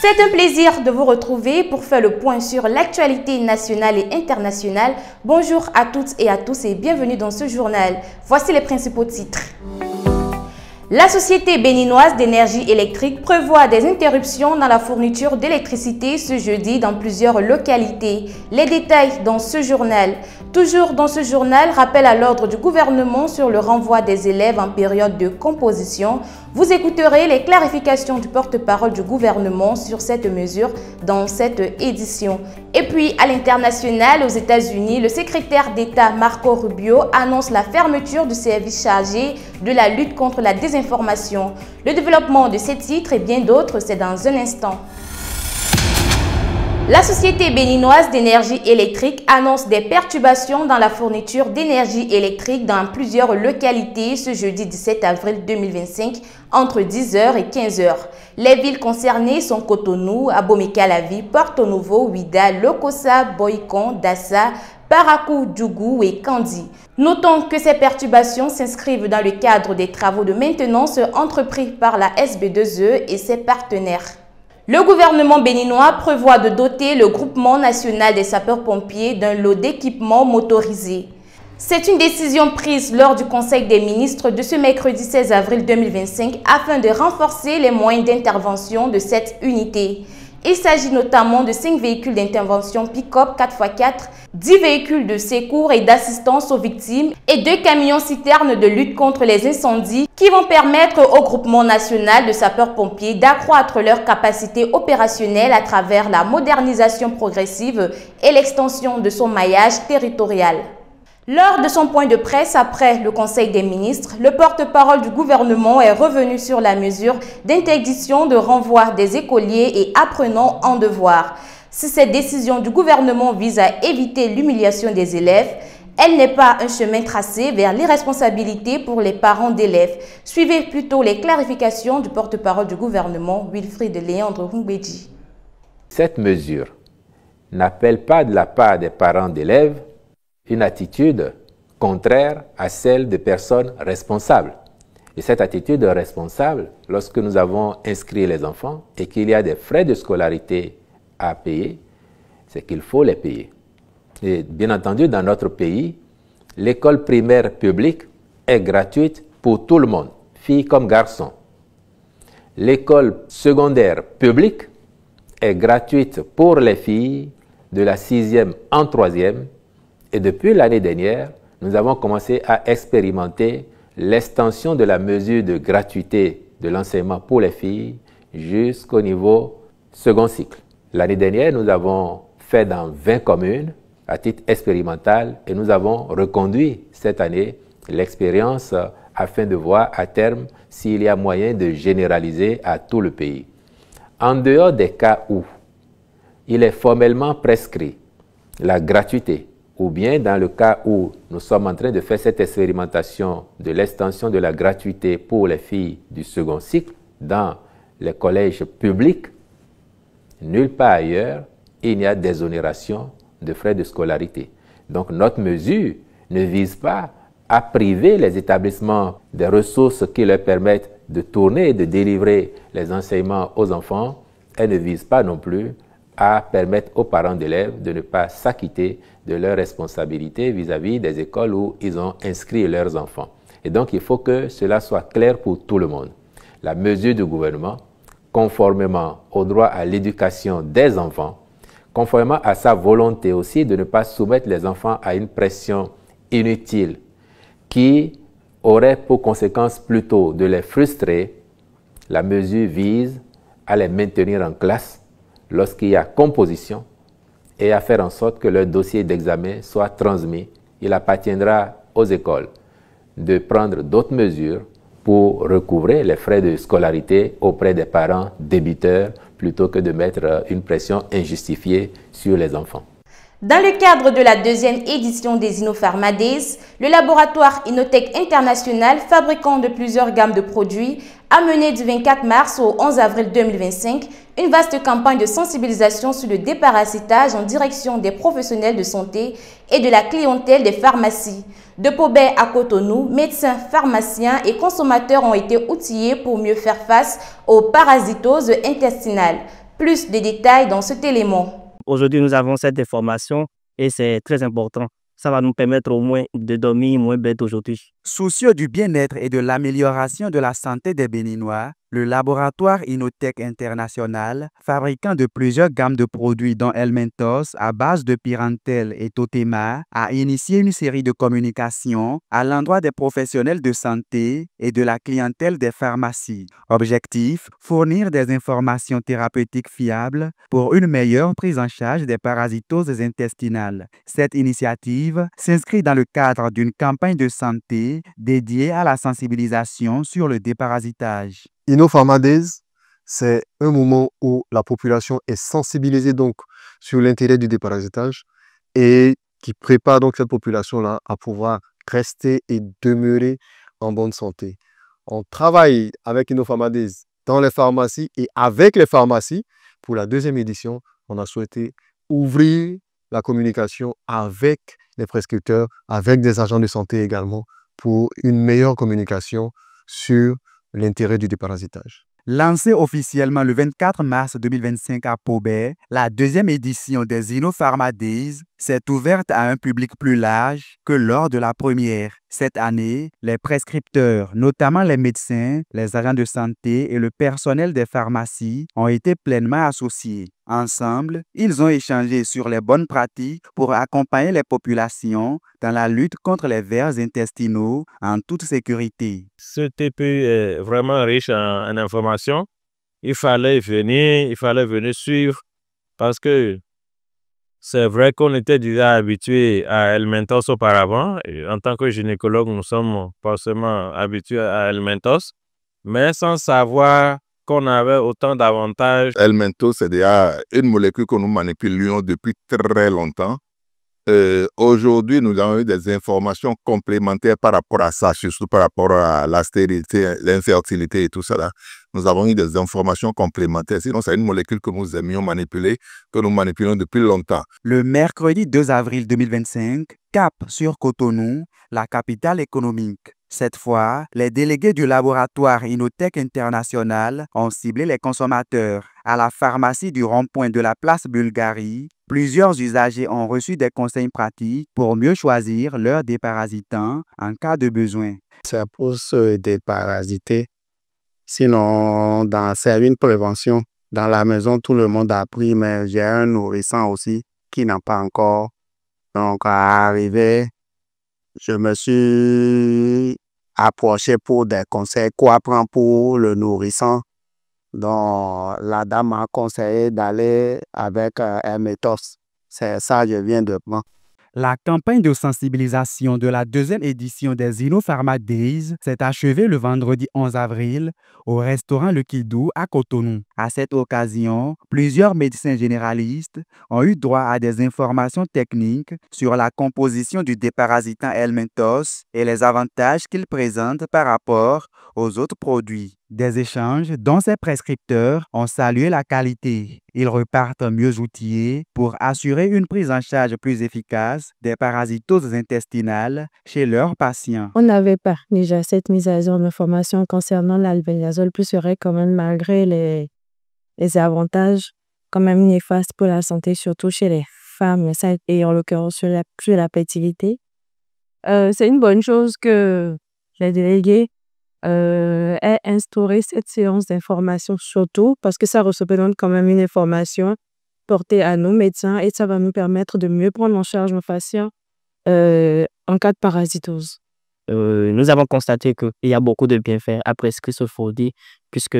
C'est un plaisir de vous retrouver pour faire le point sur l'actualité nationale et internationale. Bonjour à toutes et à tous et bienvenue dans ce journal. Voici les principaux titres. La Société béninoise d'énergie électrique prévoit des interruptions dans la fourniture d'électricité ce jeudi dans plusieurs localités. Les détails dans ce journal. Toujours dans ce journal, rappel à l'ordre du gouvernement sur le renvoi des élèves en période de composition. Vous écouterez les clarifications du porte-parole du gouvernement sur cette mesure dans cette édition. Et puis, à l'international, aux États-Unis, le secrétaire d'État Marco Rubio annonce la fermeture du service chargé de la lutte contre la désinformation. Le développement de ces titres et bien d'autres, c'est dans un instant. La Société béninoise d'énergie électrique annonce des perturbations dans la fourniture d'énergie électrique dans plusieurs localités ce jeudi 17 avril 2025 entre 10h et 15h. Les villes concernées sont Cotonou, Abomey-Calavi, Porto Novo, Ouida, Lokossa, Boycon, Dassa, Parakou, Djougou et Kandi. Notons que ces perturbations s'inscrivent dans le cadre des travaux de maintenance entrepris par la SB2E et ses partenaires. Le gouvernement béninois prévoit de doter le groupement national des sapeurs-pompiers d'un lot d'équipements motorisés. C'est une décision prise lors du Conseil des ministres de ce mercredi 16 avril 2025 afin de renforcer les moyens d'intervention de cette unité. Il s'agit notamment de 5 véhicules d'intervention pick-up 4x4, 10 véhicules de secours et d'assistance aux victimes et 2 camions-citernes de lutte contre les incendies qui vont permettre au groupement national de sapeurs-pompiers d'accroître leur capacité opérationnelle à travers la modernisation progressive et l'extension de son maillage territorial. Lors de son point de presse après le Conseil des ministres, le porte-parole du gouvernement est revenu sur la mesure d'interdiction de renvoi des écoliers et apprenants en devoir. Si cette décision du gouvernement vise à éviter l'humiliation des élèves, elle n'est pas un chemin tracé vers l'irresponsabilité pour les parents d'élèves. Suivez plutôt les clarifications du porte-parole du gouvernement, Wilfried Léandre Humbedji. Cette mesure n'appelle pas de la part des parents d'élèves une attitude contraire à celle des personnes responsables. Et cette attitude responsable, lorsque nous avons inscrit les enfants et qu'il y a des frais de scolarité à payer, c'est qu'il faut les payer. Et bien entendu, dans notre pays, l'école primaire publique est gratuite pour tout le monde, filles comme garçons. L'école secondaire publique est gratuite pour les filles de la 6e en 3e. Et depuis l'année dernière, nous avons commencé à expérimenter l'extension de la mesure de gratuité de l'enseignement pour les filles jusqu'au niveau second cycle. L'année dernière, nous avons fait dans 20 communes à titre expérimental et nous avons reconduit cette année l'expérience afin de voir à terme s'il y a moyen de généraliser à tout le pays. En dehors des cas où il est formellement prescrit la gratuité, ou bien dans le cas où nous sommes en train de faire cette expérimentation de l'extension de la gratuité pour les filles du second cycle dans les collèges publics, nulle part ailleurs, il n'y a d'exonération de frais de scolarité. Donc notre mesure ne vise pas à priver les établissements des ressources qui leur permettent de tourner et de délivrer les enseignements aux enfants. Elle ne vise pas non plus à permettre aux parents d'élèves de ne pas s'acquitter de leurs responsabilités vis-à-vis des écoles où ils ont inscrit leurs enfants. Et donc, il faut que cela soit clair pour tout le monde. La mesure du gouvernement, conformément au droit à l'éducation des enfants, conformément à sa volonté aussi de ne pas soumettre les enfants à une pression inutile qui aurait pour conséquence plutôt de les frustrer, la mesure vise à les maintenir en classe lorsqu'il y a composition et à faire en sorte que leur dossier d'examen soit transmis. Il appartiendra aux écoles de prendre d'autres mesures pour recouvrer les frais de scolarité auprès des parents débiteurs plutôt que de mettre une pression injustifiée sur les enfants. Dans le cadre de la 2e édition des Innopharma Days, le laboratoire Innotech International, fabricant de plusieurs gammes de produits, a mené du 24 mars au 11 avril 2025 une vaste campagne de sensibilisation sur le déparasitage en direction des professionnels de santé et de la clientèle des pharmacies. De Pobet à Cotonou, médecins, pharmaciens et consommateurs ont été outillés pour mieux faire face aux parasitoses intestinales. Plus de détails dans cet élément. Aujourd'hui, nous avons cette information et c'est très important. Ça va nous permettre au moins de dormir moins bête aujourd'hui. Soucieux du bien-être et de l'amélioration de la santé des Béninois, le laboratoire Innotech International, fabricant de plusieurs gammes de produits dont Helmentos à base de Pyrantel et Totema, a initié une série de communications à l'endroit des professionnels de santé et de la clientèle des pharmacies. Objectif, fournir des informations thérapeutiques fiables pour une meilleure prise en charge des parasitoses intestinales. Cette initiative s'inscrit dans le cadre d'une campagne de santé dédiée à la sensibilisation sur le déparasitage. InnoPharma Days, c'est un moment où la population est sensibilisée donc sur l'intérêt du déparasitage et qui prépare donc cette population-là à pouvoir rester et demeurer en bonne santé. On travaille avec InnoPharma Days dans les pharmacies et avec les pharmacies. Pour la deuxième édition, on a souhaité ouvrir la communication avec les prescripteurs, avec des agents de santé également, pour une meilleure communication sur l'intérêt du déparasitage. Lancée officiellement le 24 mars 2025 à Pau-Bay, la deuxième édition des InnoPharma Days s'est ouverte à un public plus large que lors de la première. Cette année, les prescripteurs, notamment les médecins, les agents de santé et le personnel des pharmacies, ont été pleinement associés. Ensemble, ils ont échangé sur les bonnes pratiques pour accompagner les populations dans la lutte contre les vers intestinaux en toute sécurité. Ce TP est vraiment riche en informations. Il fallait venir suivre parce que c'est vrai qu'on était déjà habitué à Helmentos auparavant. Et en tant que gynécologue, nous sommes forcément habitués à Helmentos, mais sans savoir qu'on avait autant d'avantages. Helmentos, c'est déjà une molécule que nous manipulions depuis très longtemps. Aujourd'hui, nous avons eu des informations complémentaires par rapport à ça, surtout par rapport à la stérilité, l'infertilité et tout ça. Là. Nous avons eu des informations complémentaires. Sinon, c'est une molécule que nous aimions manipuler, que nous manipulons depuis longtemps. Le mercredi 2 avril 2025, cap sur Cotonou, la capitale économique. Cette fois, les délégués du laboratoire Innotech International ont ciblé les consommateurs. À la pharmacie du rond-point de la place Bulgarie, plusieurs usagers ont reçu des conseils pratiques pour mieux choisir leur déparasitant en cas de besoin. C'est pour se déparasiter. Sinon, c'est une prévention. Dans la maison, tout le monde a pris, mais j'ai un nourrisson aussi qui n'a pas encore. Donc, à arriver, je me suis approché pour des conseils, quoi prendre pour le nourrisson. Donc, la dame m'a conseillé d'aller avec Helmentos. C'est ça que je viens de prendre. La campagne de sensibilisation de la deuxième édition des InnoPharma Days s'est achevée le vendredi 11 avril au restaurant Le Kidou à Cotonou. À cette occasion, plusieurs médecins généralistes ont eu droit à des informations techniques sur la composition du déparasitant Helmentos et les avantages qu'il présente par rapport aux autres produits. Des échanges dont ces prescripteurs ont salué la qualité. Ils repartent mieux outillés pour assurer une prise en charge plus efficace des parasitoses intestinales chez leurs patients. On n'avait pas déjà cette mise à jour d'informations concernant l'albendazole plus serait quand même malgré les avantages quand même néfastes pour la santé, surtout chez les femmes, et en l'occurrence sur la fertilité. C'est une bonne chose que les délégués ait instauré cette séance d'information, surtout parce que ça représente quand même une information portée à nos médecins et ça va nous permettre de mieux prendre en charge nos patients en cas de parasitose. Nous avons constaté qu'il y a beaucoup de bienfaits à prescrire ce produit puisque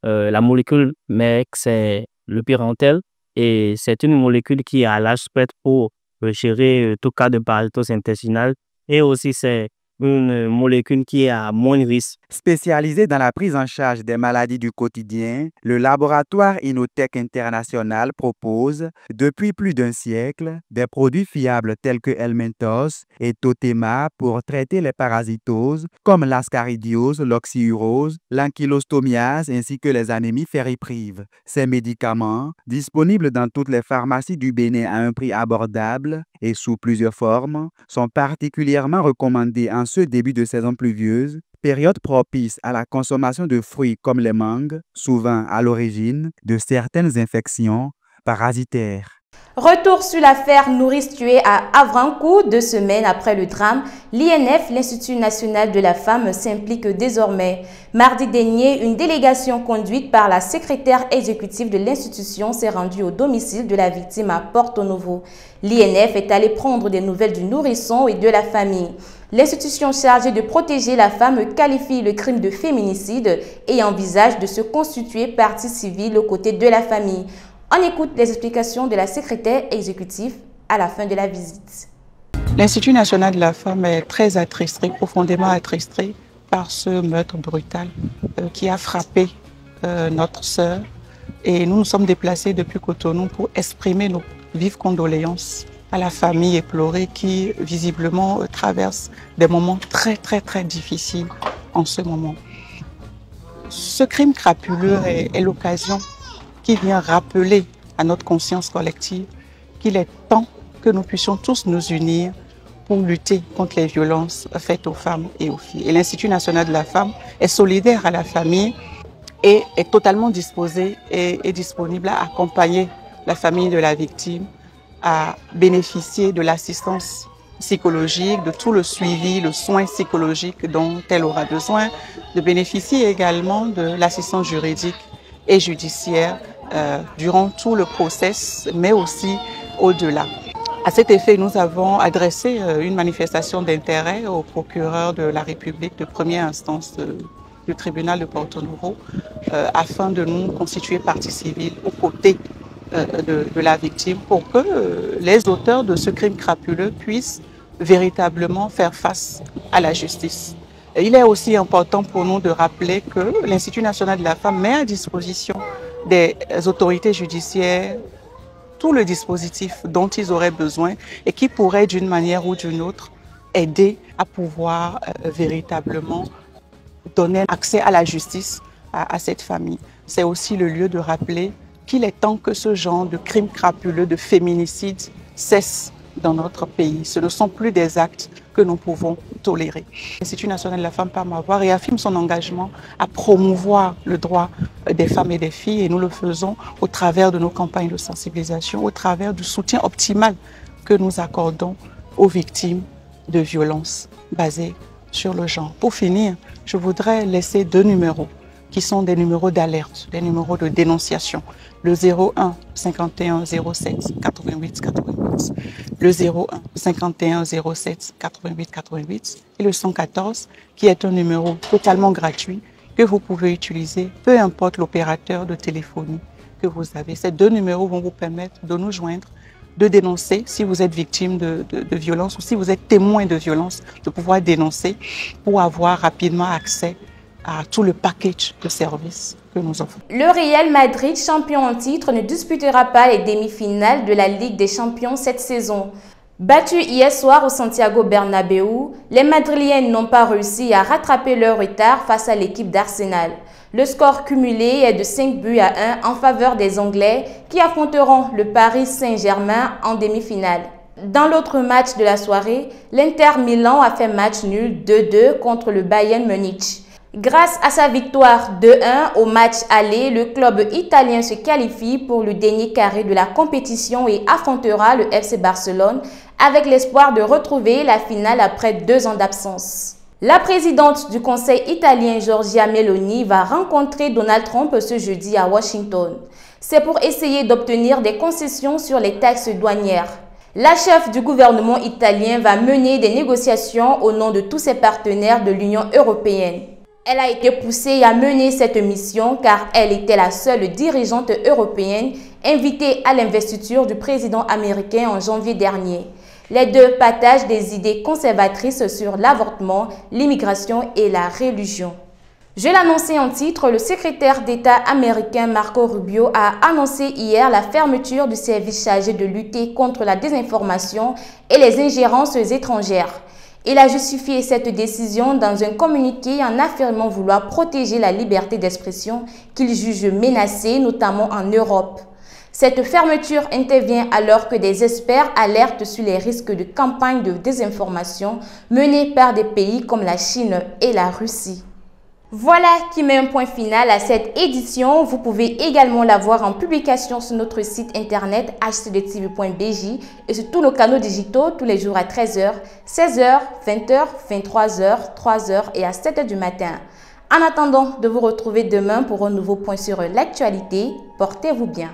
la molécule mère, c'est le Pyrantel et c'est une molécule qui est à l'âge spectre pour gérer tout cas de parasitose intestinale et aussi c'est une molécule qui est à moins de risque. Spécialisé dans la prise en charge des maladies du quotidien, le laboratoire Innotech International propose, depuis plus d'un siècle, des produits fiables tels que Helmentos et Totema pour traiter les parasitoses comme l'ascaridiose, l'oxyurose, l'ankylostomiase ainsi que les anémies ferriprives. Ces médicaments, disponibles dans toutes les pharmacies du Bénin à un prix abordable et sous plusieurs formes, sont particulièrement recommandés en ce début de saison pluvieuse période propice à la consommation de fruits comme les mangues, souvent à l'origine de certaines infections parasitaires. Retour sur l'affaire nourrice tuée à Avrancourt 2 semaines après le drame. L'INF, l'Institut national de la femme, s'implique désormais. Mardi dernier, une délégation conduite par la secrétaire exécutive de l'institution s'est rendue au domicile de la victime à Porto Novo. L'INF est allé prendre des nouvelles du nourrisson et de la famille. L'institution chargée de protéger la femme qualifie le crime de féminicide et envisage de se constituer partie civile aux côtés de la famille. On écoute les explications de la secrétaire exécutive à la fin de la visite. L'Institut national de la femme est très attristé, profondément attristé par ce meurtre brutal qui a frappé notre sœur. Et nous nous sommes déplacés depuis Cotonou pour exprimer nos vives condoléances à la famille éplorée qui visiblement traverse des moments très difficiles en ce moment. Ce crime crapuleux est l'occasion qui vient rappeler à notre conscience collective qu'il est temps que nous puissions tous nous unir pour lutter contre les violences faites aux femmes et aux filles. Et l'Institut national de la femme est solidaire à la famille et est totalement disposé et disponible à accompagner la famille de la victime à bénéficier de l'assistance psychologique, de tout le suivi, le soin psychologique dont elle aura besoin, de bénéficier également de l'assistance juridique et judiciaire durant tout le process, mais aussi au-delà. À cet effet, nous avons adressé une manifestation d'intérêt au procureur de la République de première instance du tribunal de Porto Novo afin de nous constituer partie civile aux côtés de la victime pour que les auteurs de ce crime crapuleux puissent véritablement faire face à la justice. Il est aussi important pour nous de rappeler que l'Institut national de la femme met à disposition des autorités judiciaires tout le dispositif dont ils auraient besoin et qui pourrait d'une manière ou d'une autre aider à pouvoir véritablement donner accès à la justice à cette famille. C'est aussi le lieu de rappeler qu'il est temps que ce genre de crimes crapuleux, de féminicide cesse dans notre pays. Ce ne sont plus des actes que nous pouvons tolérer. L'Institut national de la femme, par ma voix, réaffirme son engagement à promouvoir le droit des femmes et des filles et nous le faisons au travers de nos campagnes de sensibilisation, au travers du soutien optimal que nous accordons aux victimes de violences basées sur le genre. Pour finir, je voudrais laisser 2 numéros qui sont des numéros d'alerte, des numéros de dénonciation. Le 01 51 07 88 88, le 01 51 07 88 88 et le 114 qui est un numéro totalement gratuit que vous pouvez utiliser, peu importe l'opérateur de téléphonie que vous avez. Ces 2 numéros vont vous permettre de nous joindre, de dénoncer si vous êtes victime de violence ou si vous êtes témoin de violence, de pouvoir dénoncer pour avoir rapidement accès à tout le package de services que nous offrons. Le Real Madrid, champion en titre, ne disputera pas les demi-finales de la Ligue des Champions cette saison. Battus hier soir au Santiago Bernabéu, les Madriliens n'ont pas réussi à rattraper leur retard face à l'équipe d'Arsenal. Le score cumulé est de 5-1 en faveur des Anglais qui affronteront le Paris Saint-Germain en demi-finale. Dans l'autre match de la soirée, l'Inter Milan a fait match nul 2-2 contre le Bayern Munich. Grâce à sa victoire 2-1 au match aller, le club italien se qualifie pour le dernier carré de la compétition et affrontera le FC Barcelone avec l'espoir de retrouver la finale après 2 ans d'absence. La présidente du Conseil italien, Giorgia Meloni, va rencontrer Donald Trump ce jeudi à Washington. C'est pour essayer d'obtenir des concessions sur les taxes douanières. La chef du gouvernement italien va mener des négociations au nom de tous ses partenaires de l'Union européenne. Elle a été poussée à mener cette mission car elle était la seule dirigeante européenne invitée à l'investiture du président américain en janvier dernier. Les deux partagent des idées conservatrices sur l'avortement, l'immigration et la religion. Je l'annonçais en titre, le secrétaire d'État américain Marco Rubio a annoncé hier la fermeture du service chargé de lutter contre la désinformation et les ingérences étrangères. Il a justifié cette décision dans un communiqué en affirmant vouloir protéger la liberté d'expression qu'il juge menacée, notamment en Europe. Cette fermeture intervient alors que des experts alertent sur les risques de campagnes de désinformation menées par des pays comme la Chine et la Russie. Voilà qui met un point final à cette édition. Vous pouvez également la voir en publication sur notre site internet hcdtv.bj et sur tous nos canaux digitaux tous les jours à 13h, 16h, 20h, 23h, 3h et à 7h du matin. En attendant de vous retrouver demain pour un nouveau point sur l'actualité, portez-vous bien.